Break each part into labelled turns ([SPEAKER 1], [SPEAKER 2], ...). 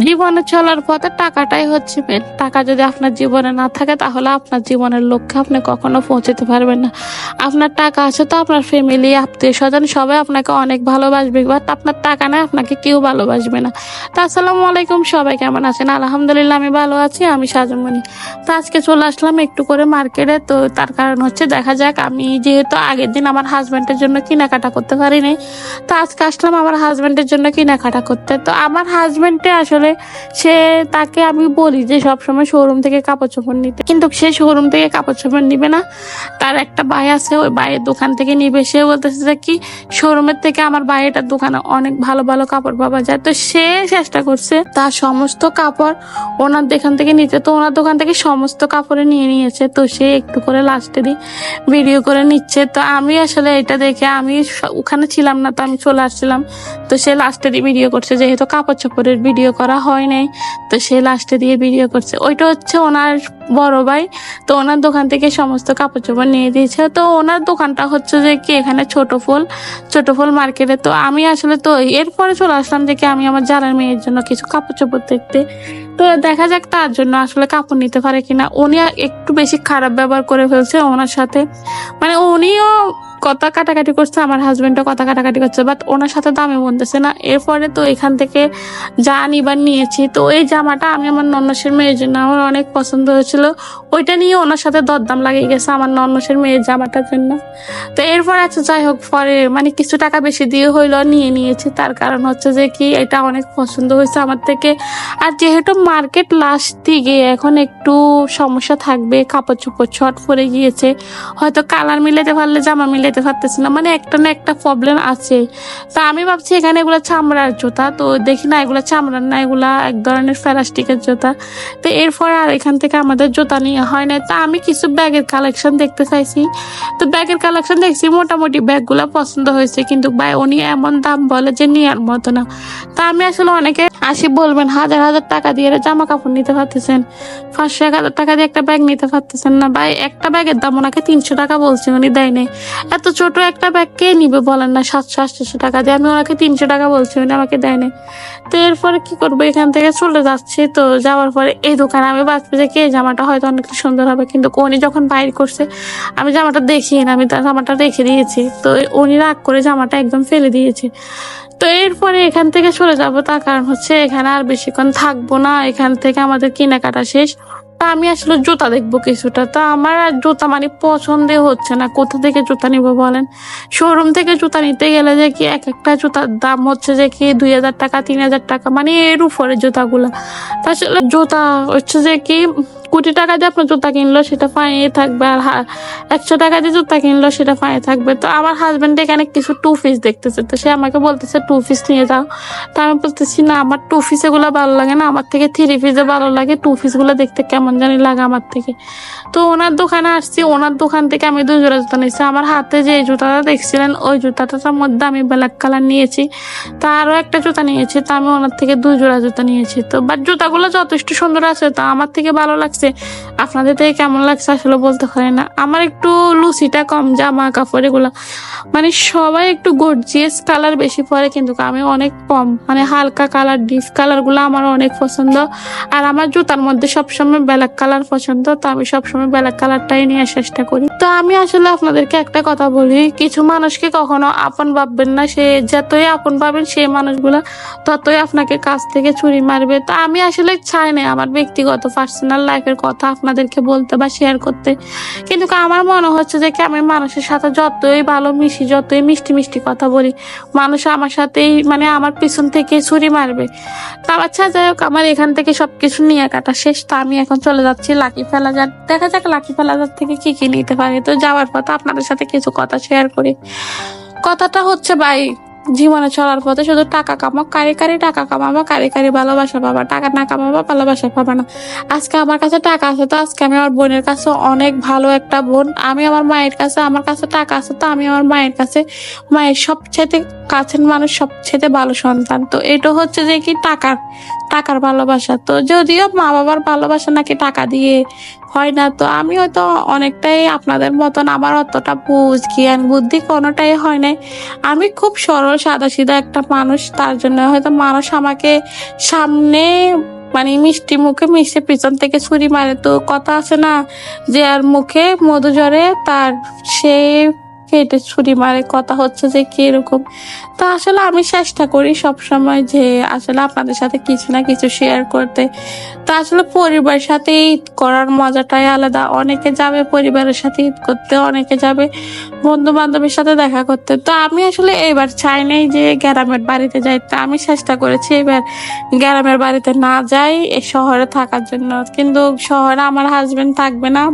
[SPEAKER 1] জীবনে চলার পথে টাকাটাই হচ্ছে মেন। টাকা যদি আপনার জীবনে না থাকে তাহলে আপনার জীবনের লক্ষ্যে আপনি কখনো পৌঁছতে পারবেন না। আপনার টাকা আছে তো আপনার ফ্যামিলি, আত্মীয় স্বজন সবাই আপনাকে অনেক ভালোবাসবে, বাট আপনার টাকা নাই আপনাকে কেউ ভালোবাসবে না। তো আসসালামু আলাইকুম, সবাই কেমন আছেন? আলহামদুলিল্লাহ আমি ভালো আছি। আমি সাজনমণি। তো আজকে চলে আসলাম একটু করে মার্কেটে। তো তার কারণ হচ্ছে দেখা যাক, আমি যেহেতু আগের দিন আমার হাজব্যান্ডের জন্য কেনাকাটা করতে পারিনি, তো আজকে আসলাম আমার হাজব্যান্ডের জন্য কেনাকাটা করতে। তো আমার হাজব্যান্ডে আসলে তাকে আমি বলি যে সবসময় শোরুম থেকে কাপড় চোপড় নিতে, কিন্তু সে শোরুম থেকে কাপড় চোপড় নিবে না। তার একটা ভাই আছে, ওই ভাইয়ের দোকান থেকে নিবে। সে বলতেছে যে কি শোরুমের থেকে আমার ভাইয়েটার দোকানে অনেক ভালো ভালো কাপড় পাওয়া যায়। তো সে চেষ্টা করছে তার সমস্ত কাপড় ওনার দোকান থেকে নিতে। তো ওনার দোকান থেকে সমস্ত কাপড়ে নিয়ে নিয়েছে। তো সে একটু করে লাস্টে দিয়ে ভিডিও করে নিচ্ছে। তো আমি আসলে এটা দেখে আমি ওখানে ছিলাম না, তো আমি চলে আসছিলাম। তো সে লাস্টে দিয়ে ভিডিও করছে, যেহেতু কাপড় চোপড়ের ভিডিও করা হয় নাই, তো সে লাস্টে দিয়ে ভিডিও করছে। ওইটা হচ্ছে ওনার বড় ভাই। তো ওনার দোকান থেকে সমস্ত কাপড় চোপড় নিয়ে দিয়েছে। তো ওনার দোকানটা হচ্ছে যে কি এখানে ছোট ফুল মার্কেটে। তো আমি আসলে তো এরপরে চলে আসলাম যে কি আমি আমার জানার মেয়ের জন্য কিছু কাপড় চোপড় দেখতে। তো দেখা যাক তার জন্য আসলে কাপড় নিতে পারে কিনা। উনি একটু বেশি খারাপ ব্যবহার করে ফেলছে ওনার সাথে, মানে উনিও কথা কাটাকাটি করছে, আমার হাজবেন্ডও কথা কাটাকাটি করছে, বাট ওনার সাথে দামে বলতেছে না। এরপরে তো এখান থেকে যা নিবার নিয়েছি। তো এই জামাটা আমি আমার ননসের মেয়ের জন্য আমার অনেক পছন্দ হয়েছিল, ওইটা নিয়ে ওনার সাথে দরদাম লাগিয়ে গেছে আমার ননসের মেয়ের জামাটার জন্য। তো এরপর আছে যাই হোক, পরে মানে কিছু টাকা বেশি দিয়ে হইলো নিয়ে নিয়েছি। তার কারণ হচ্ছে যে কি এটা অনেক পছন্দ হয়েছে আমার থেকে। আর যেহেতু মার্কেট লাস্ট দিকে এখন একটু সমস্যা থাকবে, কাপড় চোপড় শর্ট পরে গিয়েছে, হয়তো কালার মিলাতে পারলে জামা মিলাতে পারতেছে না, মানে একটা না একটা প্রবলেম আছে। তা আমি ভাবছি এখানে এগুলো চামড়ার জুতা, তো দেখি না এগুলো চামড়ার না, এগুলা এক ধরনের প্লাস্টিকের জুতা। তো এরপর আর এখান থেকে আমাদের জুতা নিয়ে হয় না। তা আমি কিছু ব্যাগের কালেকশন দেখতে চাইছি। তো ব্যাগের কালেকশন দেখছি, মোটামুটি ব্যাগগুলো পছন্দ হয়েছে, কিন্তু ভাই উনি এমন দাম বলে যে নেওয়ার মতো না। তা আমি আসলে অনেকে আসি বলবেন হাজার হাজার টাকা দিয়ে জামা কাপড় নিতে পারতেছেন, 500-1000 টাকা দিয়ে একটা ব্যাগ নিতে পারতেছেন না। ভাই একটা ব্যাগের দাম ওনাকে 300 টাকা বলছে, উনি দেয় নাই। এত ছোট একটা ব্যাগ কে নিবে বলেন না 700-800 টাকা দিয়ে? আমি ওনাকে 300 টাকা বলছি, উনি আমাকে দেয় নাই। তো এরপরে কি করবো, এখান থেকে চলে যাচ্ছি। তো যাওয়ার পরে এই দোকানে আমি ভাবছি যে কে জামাটা হয়তো অনেক সুন্দর হবে, কিন্তু উনি যখন বাইর করছে আমি জামাটা দেখি না, আমি তার জামাটা রেখে দিয়েছি। তো উনি রাগ করে জামাটা একদম ফেলে দিয়েছে। তো এরপরে এখান থেকে চলে যাব, তার কারণ হচ্ছে এখানে আর বেশিক্ষণ থাকবো না, এখান থেকে আমাদের কেনাকাটা শেষ। তা আমি আসলে জুতা দেখবো কিছুটা। তা আমার আর জুতা মানে পছন্দে হচ্ছে না, কোথা থেকে জুতা নিবো বলেন? শোরুম থেকে জুতা নিতে গেলে যে কি এক একটা জুতার দাম হচ্ছে যে কি 2000 টাকা 3000 টাকা, মানে এর উপরে জুতাগুলা। তা আসলে জুতা হচ্ছে যে কি কোটি টাকা দিয়ে আপনার জুতা কিনলো সেটা পায়ে থাকবে, আর 100 টাকা দিয়ে জুতা কিনলো সেটা পায়ে থাকবে। তো আমার হাজবেন্ড এখানে কিছু 2 পিস দেখতেছে, তো সে আমাকে বলতেছে 2 পিস নিয়ে যাও। তো আমি বলতেছি না, আমার 2 পিস এগুলো ভালো লাগে না, আমার থেকে 3 পিসে ভালো লাগে। 2 পিস গুলো দেখতে কেমন জানি লাগে আমার থেকে। তো ওনার দোকানে আসছি, ওনার দোকান থেকে আমি 2 জোড়া জুতা নিয়েছি। আমার হাতে যে জুতাটা দেখছিলেন ওই জুতাটার মধ্যে আমি ব্ল্যাক কালার নিয়েছি। তো আরো একটা জুতা নিয়েছি, তো আমি ওনার থেকে 2 জোড়া জুতা নিয়েছি। তো বাট জুতাগুলো যথেষ্ট সুন্দর আছে, তো আমার থেকে ভালো লাগছে। আপনাদের থেকে কেমন লাগছে আসলে বলতে পারি না। আমার একটু লুচিটা কম, জামা কাপড় এগুলা মানে সবাই একটু গর্জিয়াস কালার বেশি পরে, কিন্তু আমি অনেক কম, মানে হালকা কালার ডিপ কালার গুলো আমার অনেক পছন্দ। আর আমার জুতার মধ্যে সবসময় ব্ল্যাক কালার পছন্দ, তো আমি সবসময় ব্ল্যাক কালারটাই নিয়ে চেষ্টা করি। তো আমি আসলে আপনাদেরকে একটা কথা বলি, কিছু মানুষকে কখনো আপন ভাববেন না, সে যতই আপন পাবেন সেই মানুষগুলা ততই আপনাকে কাছ থেকে ছুরি মারবে। তো আমি আসলে চাই না আমার ব্যক্তিগত পার্সোনাল লাইফের কথা আপনাদেরকে বলতে বা শেয়ার করতে, কিন্তু আমার মনে হচ্ছে যে কি আমি মানুষের সাথে যতই ভালো মিশি, যতই মিষ্টি মিষ্টি কথা বলি, মানুষ আমার সাথেই মানে আমার পিছন থেকে ছুরি মারবে। তা আচ্ছা যাই হোক, আমার এখান থেকে সবকিছু নিয়ে কাটা শেষ। তো আমি এখন চলে যাচ্ছি লাকি প্লাজার, দেখা যাক লাকি প্লাজার থেকে কি কি নিতে পারি। তো যাওয়ার পথে আপনাদের সাথে কিছু কথা শেয়ার করি। কথাটা হচ্ছে ভাই, জীবনে চলার পথে শুধু টাকা কামাও, কারি কারি টাকা কামাবা, কারি কারি ভালোবাসা পাবা, টাকা না কামাবা ভালোবাসা পাবা না। আজকে আমার কাছে টাকা আছে, তো আজকে আমি আমার বোনের কাছে অনেক ভালো একটা বোন। আমি আমার মায়ের কাছে, আমার কাছে টাকা আছে, তো আমি আমার মায়ের কাছে মায়ের সবচেয়ে কাছের মানুষ, সবচেয়ে ভালো সন্তান। তো এটা হচ্ছে যে কি টাকার ভালোবাসা। তো যদিও মা বাবার ভালোবাসা নাকি টাকা দিয়ে হয় না। তো আমি হয়তো অনেকটাই আপনাদের মতন, আমার অতটা বুঝ জ্ঞান বুদ্ধি কোনোটাই হয় নাই। আমি খুব সরল সাদাসিধা একটা মানুষ, তার জন্য হয়তো মানুষ আমাকে সামনে মানে মিষ্টি মুখে মিশে পিছন থেকে ছুরি মারে। তো কথা আছে না যে আর মুখে মধু ঝরে তার সে কেটে ছুরি মারে, কথা হচ্ছে যে কি এরকম। তো আসলে আমি চেষ্টা করি সব সময় যে আসলে আপনাদের সাথে কিছু না কিছু শেয়ার করতে। তো আসলে পরিবারের সাথে ঈদ করার মজাটাই আলাদা। অনেকে যাবে পরিবারের সাথে ঈদ করতে, অনেকে যাবে বন্ধু বান্ধবের সাথে দেখা করতে। তো আমি আসলে এবার চাই নাই যে গ্রামের বাড়িতে যাইতে। আমি চেষ্টা করেছি এবার গ্রামের বাড়িতে না যাই, এই শহরে থাকার জন্য। কিন্তু শহরে আমার হাজবেন্ড থাকবে না।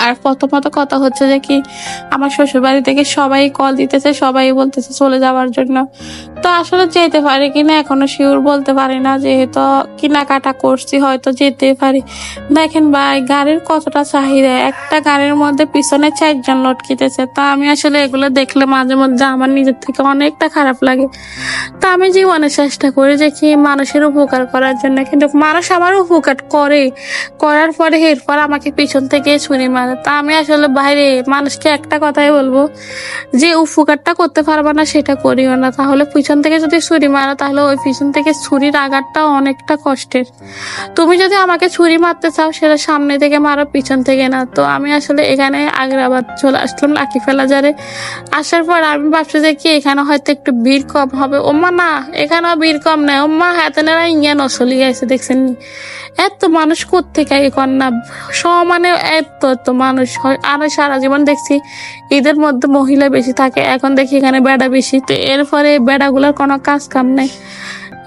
[SPEAKER 1] আর প্রথমত কথা হচ্ছে যে কি, আমার শ্বশুর বাড়ি থেকে সবাই কল দিতেছে, সবাই বলতেছে চলে যাওয়ার জন্য। তো আসলে যেতে পারি কিনা এখনো শিওর বলতে পারি না, যেহেতু কেনাকাটা করছি হয়তো যেতে পারি। দেখেন ভাই, গাড়ির কতটা চাহিদা, একটা গাড়ির মধ্যে পিছনে 4 জন লটকিতেছে। তা আমি আসলে এগুলো দেখলে মাঝে মধ্যে আমার নিজের থেকে অনেকটা খারাপ লাগে। তা আমি জীবনে চেষ্টা করি যে কি মানুষের উপকার করার জন্য, কিন্তু মানুষ আমার উপকার করে, করার পরে এরপর আমাকে পিছন থেকে ছুরি মারে। তা আমি আসলে বাইরে মানুষকে একটা কথাই বলবো, যে উপকারটা করতে পারবে না সেটা করিও না। তাহলে পিছন থেকে যদি ছুরি মারো, তাহলে ওই পিছন থেকে ছুরির আঘাতটা অনেকটা কষ্টের। তুমি যদি আমাকে ছুরি মারতে চাও, সেটা সামনে থেকে মারো, পিছন থেকে না। তো আমি আসলে এখানে আগ্রাবাদ চলে আসলাম, লাকি ফেলাজারে। আসার পর আমি ভাবছি যে কি এখানে হয়তো একটু ভিড় কম হবে। ওম্মা না, এখানেও ভিড় কম নাই। ওম্মা হাতেনারা ইয়া নসলি গেছে, দেখছেন নি? এত মানুষ কোত্থেকে কন্যা সমানে এত এত মানুষ হয়। আমি সারা জীবন দেখছি ঈদের মধ্যে মহিলা বেশি থাকে, এখন দেখি এখানে বেড়া বেশি। তো এরপরে বেড়াগুলোর কোনো কাজ কাম নাই,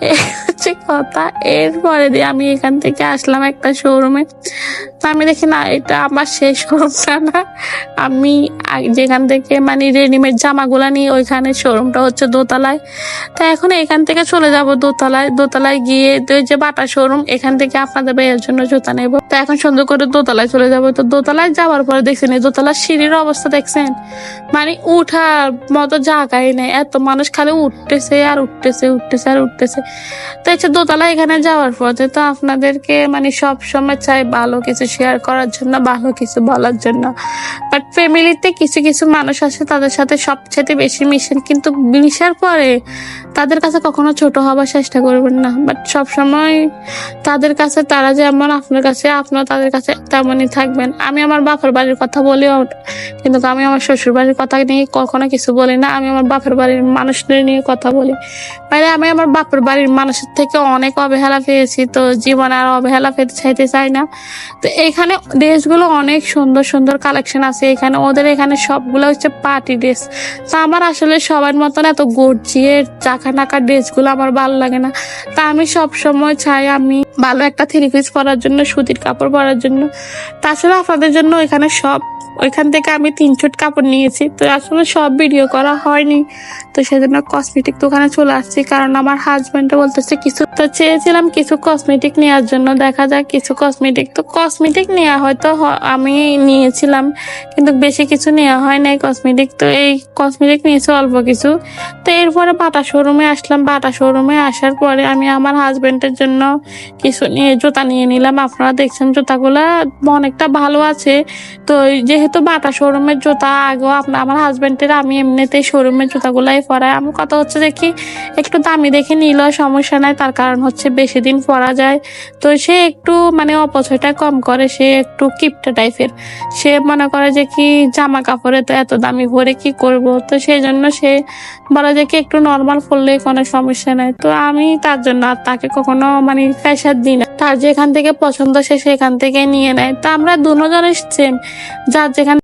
[SPEAKER 1] এই হচ্ছে কথা। এরপরে দিয়ে আমি এখান থেকে আসলাম একটা শোরুমে। তো আমি দেখি না, এটা আমার সেই শোরুমটা না। আমি যেখান থেকে মানে রেডিমেড জামাগুলা নিই, ওইখানে শোরুমটা হচ্ছে দোতলায়। তো এখন এখান থেকে চলে যাব দোতলায়। দোতলায় গিয়ে ওই যে বাটা শোরুম, এখান থেকে আপনাদের ভাইয়ের জন্য জুতা নেব। তো এখন সুন্দর করে দোতলায় চলে যাব। তো দোতলায় যাওয়ার পরে দেখছেন এই দোতলার সিঁড়ির অবস্থা দেখছেন, মানে উঠার মতো জায়গাই নেই, এত মানুষ খালি উঠতেছে আর উঠতেছে, উঠতেছে আর উঠতেছে। তো হচ্ছে দোতলা এখানে যাওয়ার পথে তো আপনাদেরকে মানে সব সময় চাই ভালো কিছু শেয়ার করার জন্য, ভালো কিছু বলার জন্য। বাট ফ্যামিলিতে কিছু কিছু মানুষ আছে, তাদের সাথে সবচেয়ে বেশি মিশেন, কিন্তু মিশার পরে তাদের কাছে কখনো ছোট হবার চেষ্টা করবেন না। বাট সবসময় তাদের কাছে তারা যেমন আপনার কাছে, আপনার তাদের কাছে তেমনই থাকবেন। আমি আমার বাপের বাড়ির কথা বলিও, কিন্তু আমি আমার শ্বশুর বাড়ির কথা নিয়ে কখনো কিছু বলি না। আমি আমার বাপের বাড়ির মানুষদের নিয়ে কথা বলি। বাইরে আমি আমার বাপের বাড়ির মানুষের থেকে অনেক অবহেলা পেয়েছি, তো জীবনে আর অবহেলা পেতে চাইতে চাই না। তো এখানে ড্রেসগুলো অনেক সুন্দর সুন্দর কালেকশন আছে এখানে। ওদের এখানে সবগুলো হচ্ছে পার্টি ড্রেস। তো আমার আসলে সবার মতন এত গর্জিয়ে চাকা নাকা ড্রেসগুলো আমার ভালো লাগে না। তা আমি সব সময় চাই আমি ভালো একটা 3 পিস পরার জন্য, সুতির কাপড় পরার জন্য। তা আসলে আপনাদের জন্য এখানে সব, ওইখান থেকে আমি 3 সেট কাপড় নিয়েছি। তো আসলে সব ভিডিও করা হয়নি, তো সেজন্য কসমেটিক দোকানে চলে আসছি, কারণ আমার হাজবেন্ড বলতেছে কিছু। তো চেয়েছিলাম কিছু কসমেটিক নেওয়ার জন্য, দেখা যাক কিছু কসমেটিক। তো কসমেটিক নেওয়া হয়তো আমি নিয়েছিলাম, কিন্তু বেশি কিছু নেওয়া হয় নাই কসমেটিক। তো এই কসমেটিক নিয়েছি অল্প কিছু। তো এরপরে বাটা শোরুমে আসলাম। বাটা শোরুমে আসার পরে আমি আমার হাজবেন্ডের জন্য কিছু নিয়ে জুতা নিয়ে নিলাম। আপনারা দেখছেন জুতাগুলা অনেকটা ভালো আছে। তো যেহেতু বাটা শোরুমের জুতা আগেও আমার হাজবেন্ডের আমি এমনিতেই শোরুমের জুতাগুলাই পরাই। আমার কথা হচ্ছে যে কি একটু দামি দেখে নিলেও সমস্যা নাই, তার কারণ হচ্ছে বেশি দিন পরা যায়। তো সে একটু মানে অপচয়টা কম করে, সে একটু কিপটা টাইপের। সে মনে করে যে কি জামা কাপড়ে তো এত দামি পরে কি করব। তো সেই জন্য সে বলে যে কি একটু নর্মাল পরলে কোনো সমস্যা নাই। তো আমি তার জন্য আর তাকে কখনো মানে প্রেশার দিই না, তার যেখান থেকে পছন্দ সে সেখান থেকে নিয়ে নেয়। তো আমরা দুজনের সেম, যার যেখান